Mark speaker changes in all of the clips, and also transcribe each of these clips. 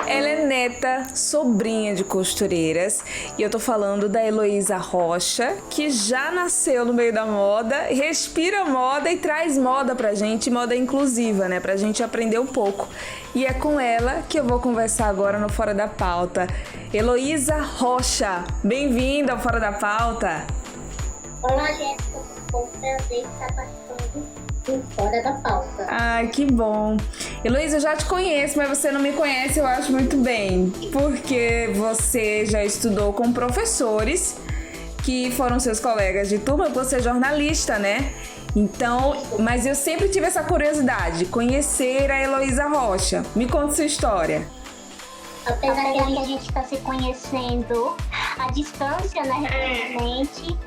Speaker 1: Ela é neta, sobrinha de costureiras, e eu tô falando da Heloísa Rocha, que já nasceu no meio da moda, respira moda e traz moda pra gente, moda inclusiva, né, pra gente aprender um pouco. E é com ela que eu vou conversar agora no Fora da Pauta. Heloísa Rocha, bem-vinda ao Fora da Pauta.
Speaker 2: Olá, Jéssica, foi um prazer estar participando do Fora da Pauta.
Speaker 1: Ai, que bom. Heloísa, eu já te conheço, mas você não me conhece, eu acho muito bem, porque você já estudou com professores que foram seus colegas de turma, você é jornalista, né? Então, mas eu sempre tive essa curiosidade de conhecer a Heloísa Rocha. Me conta sua história.
Speaker 2: Apesar que a gente está se conhecendo à distância, né, recentemente.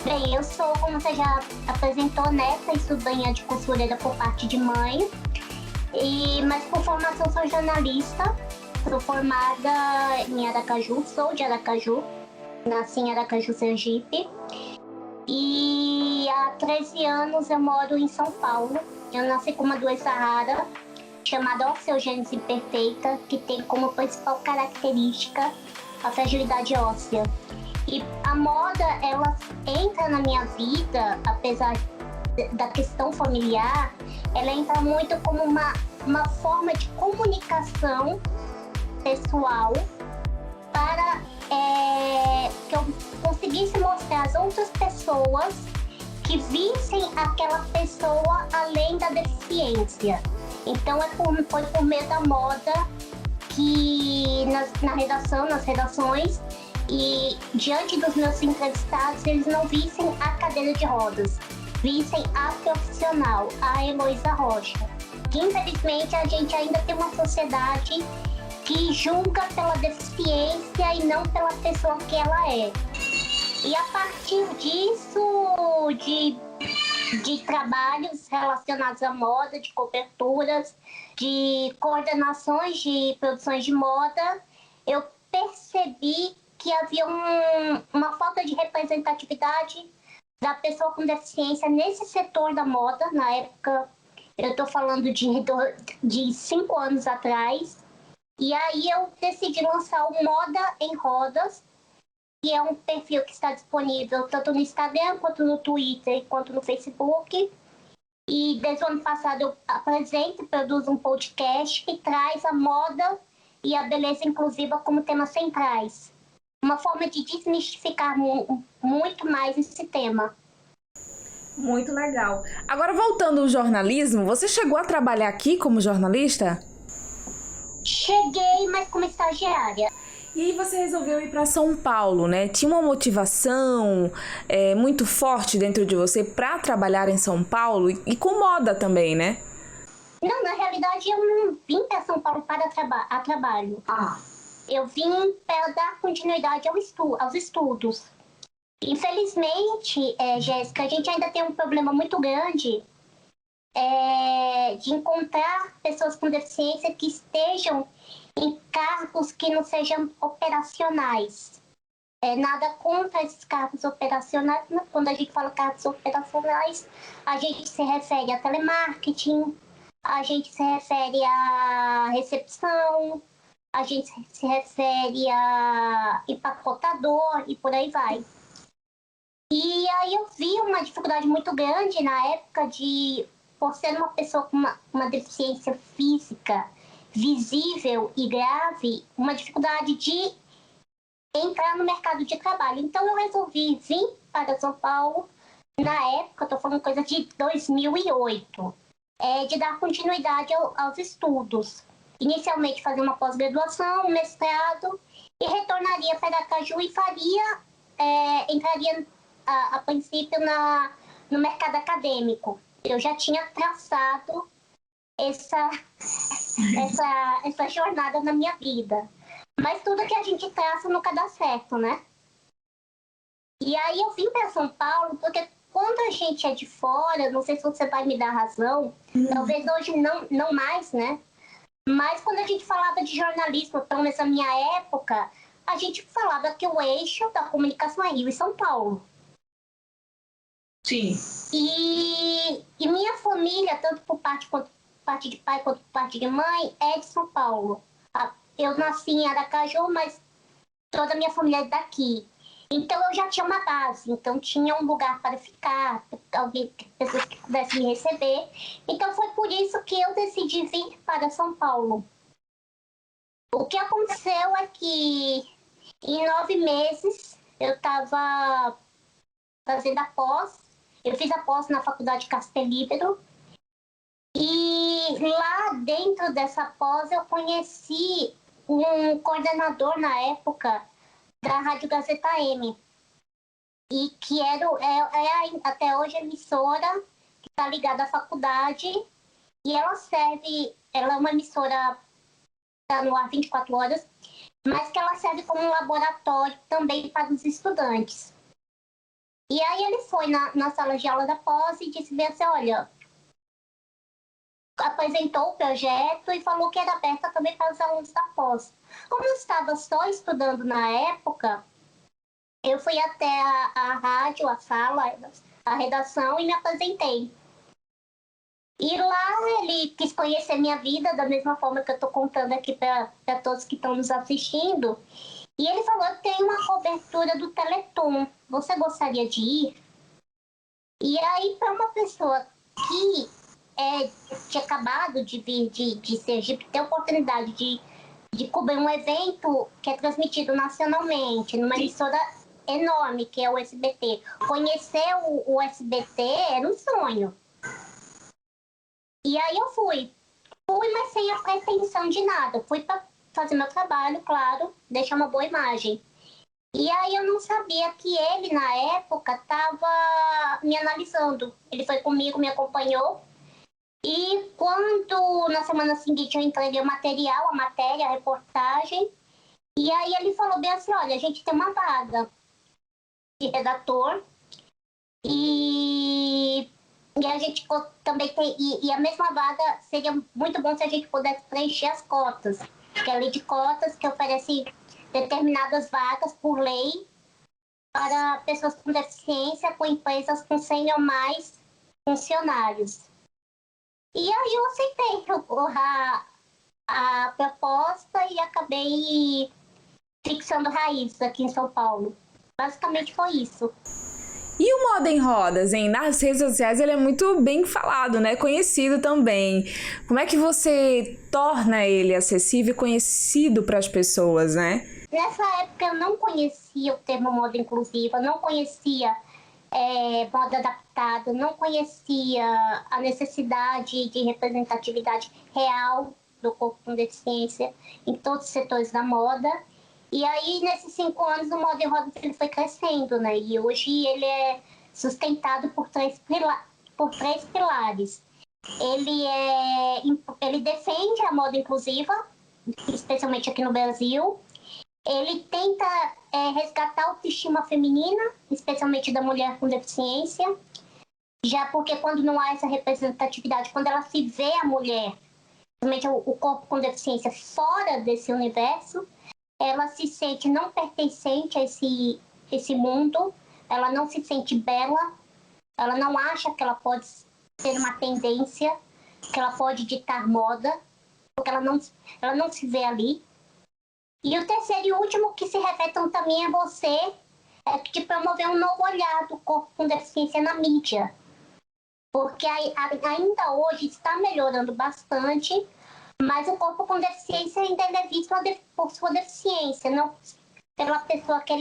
Speaker 2: Bem, eu sou, como você já apresentou, neta estudante de costureira por parte de mãe. Mas por formação sou jornalista. Sou formada em Aracaju, sou de Aracaju. Nasci em Aracaju, Sergipe. E há 13 anos eu moro em São Paulo. Eu nasci com uma doença rara, chamada osteogênese imperfeita, que tem como principal característica a fragilidade óssea. E a moda, ela entra na minha vida, apesar da questão familiar, ela entra muito como uma forma de comunicação pessoal para que eu conseguisse mostrar às outras pessoas que vissem aquela pessoa além da deficiência. Então foi por meio da moda que na redação, nas redações, e diante dos meus entrevistados, eles não vissem a cadeira de rodas, vissem a profissional, a Heloísa Rocha. Que infelizmente a gente ainda tem uma sociedade que julga pela deficiência e não pela pessoa que ela é. E a partir disso, de trabalhos relacionados à moda, de coberturas, de coordenações de produções de moda, eu percebi que havia uma falta de representatividade da pessoa com deficiência nesse setor da moda. Na época, eu estou falando de 5 anos atrás. E aí eu decidi lançar o Moda em Rodas, que é um perfil que está disponível tanto no Instagram, quanto no Twitter, quanto no Facebook. E desde o ano passado eu apresento e produzo um podcast que traz a moda e a beleza inclusiva como temas centrais. Uma forma de desmistificar muito mais esse tema.
Speaker 1: Muito legal. Agora, voltando ao jornalismo, você chegou a trabalhar aqui como jornalista?
Speaker 2: Cheguei, mas como estagiária.
Speaker 1: E aí você resolveu ir para São Paulo, né? Tinha uma motivação muito forte dentro de você para trabalhar em São Paulo e com moda também, né?
Speaker 2: Não, na realidade eu não vim para São Paulo para trabalho. Eu vim para dar continuidade aos estudos. Infelizmente, Jéssica, a gente ainda tem um problema muito grande de encontrar pessoas com deficiência que estejam em cargos que não sejam operacionais. Nada contra esses cargos operacionais, mas quando a gente fala cargos operacionais, a gente se refere a telemarketing, a gente se refere a recepção, a gente se refere a empacotador e por aí vai. E aí eu vi uma dificuldade muito grande na época por ser uma pessoa com uma deficiência física visível e grave, uma dificuldade de entrar no mercado de trabalho. Então eu resolvi vir para São Paulo, na época, estou falando coisa de 2008, de dar continuidade aos estudos. Inicialmente fazer uma pós-graduação, um mestrado, e retornaria para Aracaju e entraria a princípio no mercado acadêmico. Eu já tinha traçado essa jornada na minha vida. Mas tudo que a gente traça nunca dá certo, né? E aí eu vim para São Paulo porque quando a gente é de fora, não sei se você vai me dar razão, talvez hoje não mais, né? Mas quando a gente falava de jornalismo, pelo menos na minha época, a gente falava que o eixo da comunicação é Rio e São Paulo.
Speaker 1: Sim.
Speaker 2: E minha família, tanto por parte de pai quanto por parte de mãe, é de São Paulo. Eu nasci em Aracaju, mas toda a minha família é daqui. Então eu já tinha uma base, então tinha um lugar para ficar, pessoas que pudessem me receber. Então foi por isso que eu decidi vir para São Paulo. O que aconteceu é que em 9 meses eu estava fazendo a pós. Eu fiz a pós na Faculdade Casper Líbero. E lá dentro dessa pós eu conheci um coordenador na época da Rádio Gazeta M. E que até hoje a emissora que está ligada à faculdade. E ela é uma emissora que está no ar 24 horas, mas que ela serve como um laboratório também para os estudantes. E aí ele foi na sala de aula da pós e disse bem assim, olha, apresentou o projeto e falou que era aberta também para os alunos da pós. Como eu estava só estudando na época, eu fui até a rádio, a sala, a redação e me apresentei. E lá ele quis conhecer minha vida da mesma forma que eu estou contando aqui para todos que estão nos assistindo. E ele falou, eu tenho uma cobertura do Teleton, você gostaria de ir? E aí, para uma pessoa que tinha acabado de vir de Sergipe, ter a oportunidade de cobrir um evento que é transmitido nacionalmente, numa emissora enorme, que é o SBT. Conhecer o SBT era um sonho. E aí eu fui, mas sem a pretensão de nada. Fui para fazer meu trabalho, claro, deixar uma boa imagem. E aí eu não sabia que ele, na época, estava me analisando. Ele foi comigo, me acompanhou. E quando, na semana seguinte, eu entreguei o material, a matéria, a reportagem, e aí ele falou bem assim, olha, a gente tem uma vaga de redator e a gente também tem, e a mesma vaga seria muito bom se a gente pudesse preencher as cotas, que é a lei de cotas que oferece determinadas vagas por lei para pessoas com deficiência, com empresas com 100 ou mais funcionários. E aí eu aceitei a proposta e acabei fixando raízes aqui em São Paulo. Basicamente foi isso.
Speaker 1: E o Moda em Rodas, hein? Nas redes sociais ele é muito bem falado, né? Conhecido também. Como é que você torna ele acessível e conhecido para as pessoas, né?
Speaker 2: Nessa época eu não conhecia o termo moda inclusiva, não conhecia moda adaptada, não conhecia a necessidade de representatividade real do corpo com deficiência em todos os setores da moda. E aí, nesses 5 anos, o Moda em Rodas ele foi crescendo, né? E hoje ele é sustentado por três pilares. Ele defende a moda inclusiva, especialmente aqui no Brasil. Ele tenta resgatar a autoestima feminina, especialmente da mulher com deficiência, já porque quando não há essa representatividade, quando ela se vê a mulher, principalmente o corpo com deficiência, fora desse universo, ela se sente não pertencente a esse mundo, ela não se sente bela, ela não acha que ela pode ter uma tendência, que ela pode ditar moda, porque ela não se vê ali. E o terceiro e último que se refere também a você é de promover um novo olhar do corpo com deficiência na mídia. Porque ainda hoje está melhorando bastante, mas o corpo com deficiência ainda é visto por sua deficiência, não pela pessoa que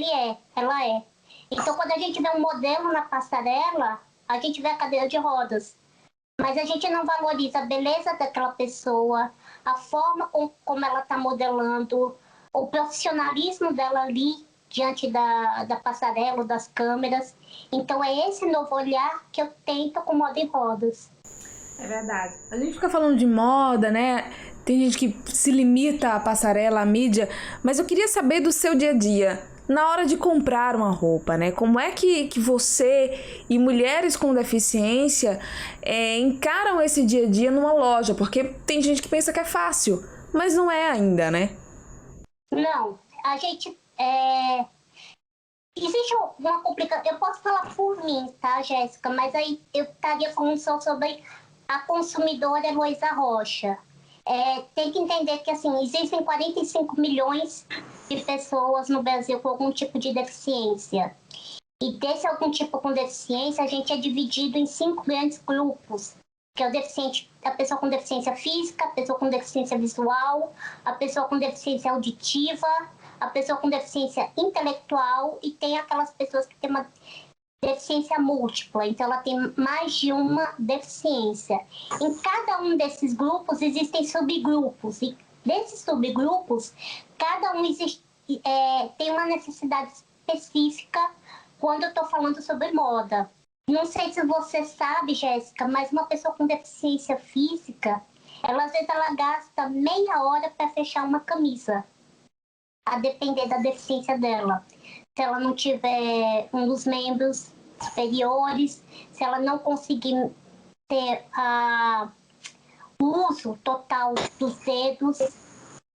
Speaker 2: ela é. Então, quando a gente vê um modelo na passarela, a gente vê a cadeira de rodas. Mas a gente não valoriza a beleza daquela pessoa, a forma como ela está modelando, o profissionalismo dela ali diante da passarela, das câmeras. Então, é esse novo olhar que eu tento com Moda em Rodas.
Speaker 1: É verdade. A gente fica falando de moda, né? Tem gente que se limita à passarela, à mídia, mas eu queria saber do seu dia a dia, na hora de comprar uma roupa, né? Como é que você e mulheres com deficiência encaram esse dia a dia numa loja? Porque tem gente que pensa que é fácil, mas não é ainda, né?
Speaker 2: Não, a gente Existe uma complicação, eu posso falar por mim, tá, Jéssica? Mas aí eu estaria falando só sobre a consumidora Heloísa Rocha. Tem que entender que, assim, existem 45 milhões de pessoas no Brasil com algum tipo de deficiência. E desse algum tipo com deficiência, a gente é dividido em 5 grandes grupos, que é o deficiente, a pessoa com deficiência física, a pessoa com deficiência visual, a pessoa com deficiência auditiva, a pessoa com deficiência intelectual e tem aquelas pessoas que têm uma deficiência múltipla, então ela tem mais de uma deficiência. Em cada um desses grupos existem subgrupos e desses subgrupos, cada um tem uma necessidade específica quando eu estou falando sobre moda. Não sei se você sabe, Jéssica, mas uma pessoa com deficiência física, às vezes ela gasta meia hora para fechar uma camisa, a depender da deficiência dela. Se ela não tiver um dos membros superiores, se ela não conseguir ter o uso total dos dedos.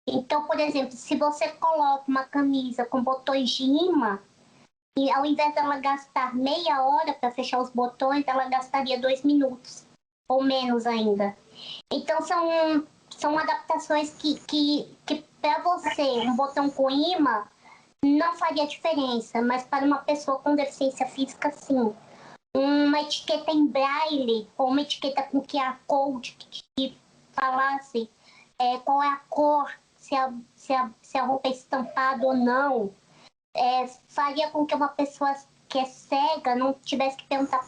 Speaker 2: Então, por exemplo, se você coloca uma camisa com botões de imã, e ao invés dela gastar meia hora para fechar os botões, ela gastaria 2 minutos, ou menos ainda. Então, são adaptações que para você, um botão com imã não faria diferença, mas para uma pessoa com deficiência física, sim. Uma etiqueta em braille, ou uma etiqueta com QR Code que falasse qual é a cor, se a roupa é estampada ou não, faria com que uma pessoa que é cega não tivesse que perguntar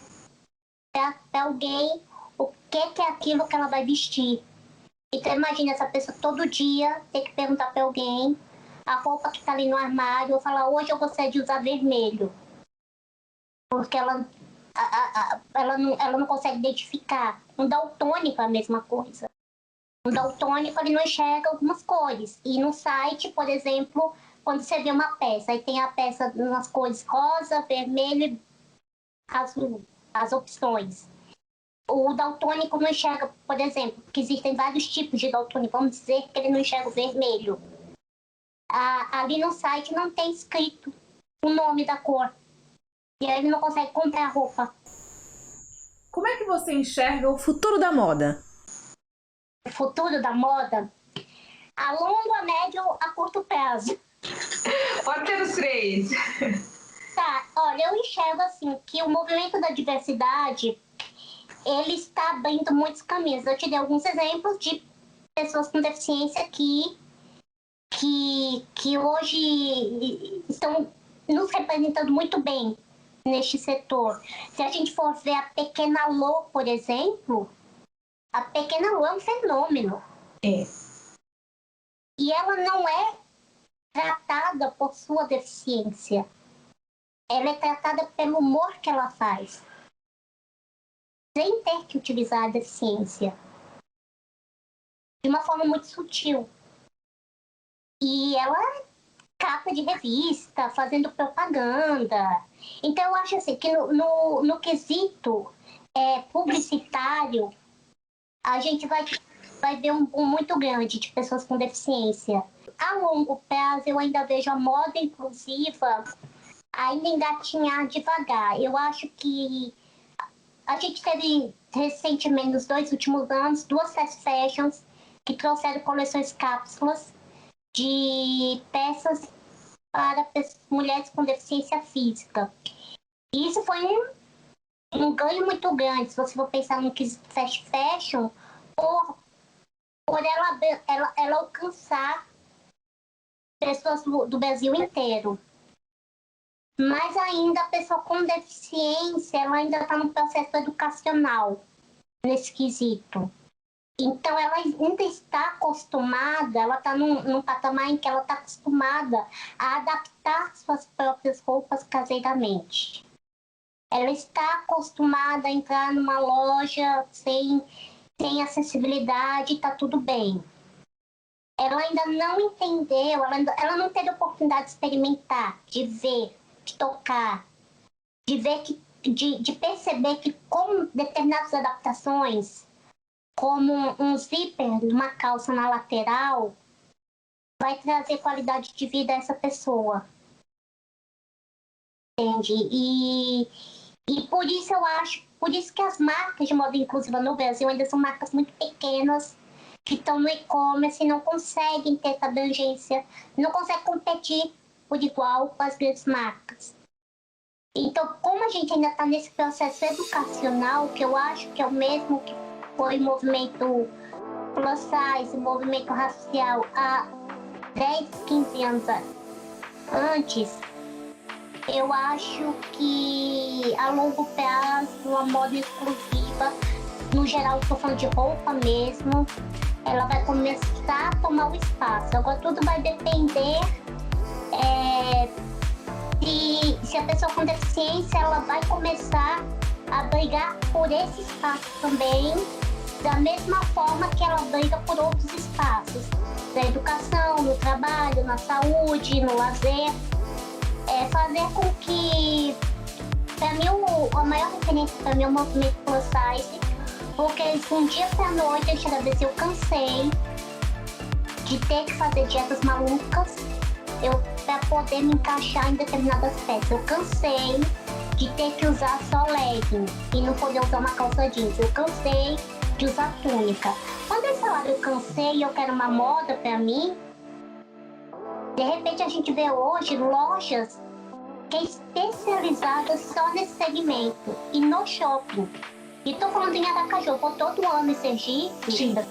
Speaker 2: para alguém o que é aquilo que ela vai vestir. Então imagina essa pessoa todo dia ter que perguntar para alguém a roupa que está ali no armário, ou falar, hoje eu gostaria de usar vermelho. Porque ela não consegue identificar. Um daltônico é a mesma coisa. Um daltônico ele não enxerga algumas cores. E no site, por exemplo, quando você vê uma peça, aí tem a peça nas cores rosa, vermelho e azul, as opções. O daltônico não enxerga, por exemplo, que existem vários tipos de daltônico, vamos dizer que ele não enxerga o vermelho. Ali no site não tem escrito o nome da cor. E aí ele não consegue comprar a roupa.
Speaker 1: Como é que você enxerga o futuro da moda?
Speaker 2: O futuro da moda, a longo, a médio, a curto prazo.
Speaker 1: Pode ter os três.
Speaker 2: Tá, olha, eu enxergo assim que o movimento da diversidade ele está abrindo muitos caminhos. Eu te dei alguns exemplos de pessoas com deficiência que hoje estão nos representando muito bem neste setor. Se a gente for ver a Pequena Lô, por exemplo, a Pequena Lô é um fenômeno. E ela não é tratada por sua deficiência. Ela é tratada pelo humor que ela faz, sem ter que utilizar a deficiência. De uma forma muito sutil. E ela é capa de revista, fazendo propaganda. Então, eu acho assim, que no quesito publicitário, a gente vai ver um boom muito grande de pessoas com deficiência. A longo prazo, eu ainda vejo a moda inclusiva ainda engatinhar devagar. Eu acho que a gente teve recentemente, nos 2 últimos anos, 2 fast fashions que trouxeram coleções cápsulas de peças para mulheres com deficiência física. E isso foi um ganho muito grande, se você for pensar no que fast fashion, por ela alcançar pessoas do Brasil inteiro. Mas ainda a pessoa com deficiência, ela ainda está no processo educacional, nesse quesito. Então, ela ainda está acostumada, ela está num patamar em que ela está acostumada a adaptar suas próprias roupas caseiramente. Ela está acostumada a entrar numa loja sem acessibilidade, está tudo bem. Ela ainda não entendeu, ela não teve a oportunidade de experimentar, de ver, de tocar, de ver de perceber que com determinadas adaptações, como um zíper, uma calça na lateral, vai trazer qualidade de vida a essa pessoa. entende? E por isso eu acho, por isso que as marcas de moda inclusiva no Brasil ainda são marcas muito pequenas, que estão no e-commerce e não conseguem ter essa abrangência, não conseguem competir por igual com as grandes marcas. Então, como a gente ainda está nesse processo educacional, que eu acho que é o mesmo que foi o movimento plus size, o movimento racial há 10, 15 anos antes, eu acho que a longo prazo, a moda exclusiva, no geral, estou falando de roupa mesmo, ela vai começar a tomar o espaço. Agora, tudo vai depender se a pessoa com deficiência ela vai começar a brigar por esse espaço também, da mesma forma que ela briga por outros espaços, da educação, no trabalho, na saúde, no lazer. Fazer com que, para mim, a maior referência para mim é o movimento plus size, porque de um dia para noite eu chego a ver se eu cansei de ter que fazer dietas malucas para poder me encaixar em determinadas peças. Eu cansei de ter que usar só legging e não poder usar uma calça jeans. Eu cansei de usar túnica. Quando eu falar eu cansei e eu quero uma moda para mim, de repente a gente vê hoje lojas que é especializada só nesse segmento e no shopping. E tô falando em Aracaju, eu vou todo ano em Sergipe,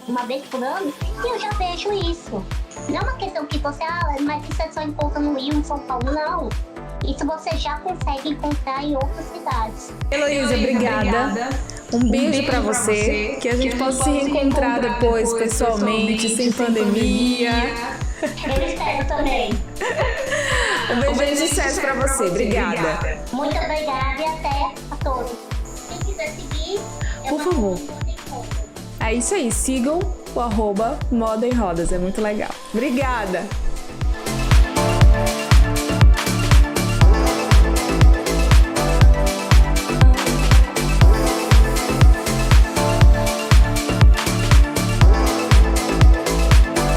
Speaker 2: uma vez por ano, e eu já vejo isso. Não é uma questão que você, mas isso é só encontra no Rio, em São Paulo, não. Isso você já consegue encontrar em outras cidades.
Speaker 1: Heloísa, obrigada. Um beijo pra você, que a gente possa se reencontrar depois, pessoalmente, sem pandemia.
Speaker 2: Eu espero também.
Speaker 1: Um beijo de sucesso pra você, obrigada.
Speaker 2: Muito obrigada e até a todos. Quem quiser seguir,
Speaker 1: por favor. É isso aí, sigam o @Moda em Rodas, é muito legal. Obrigada!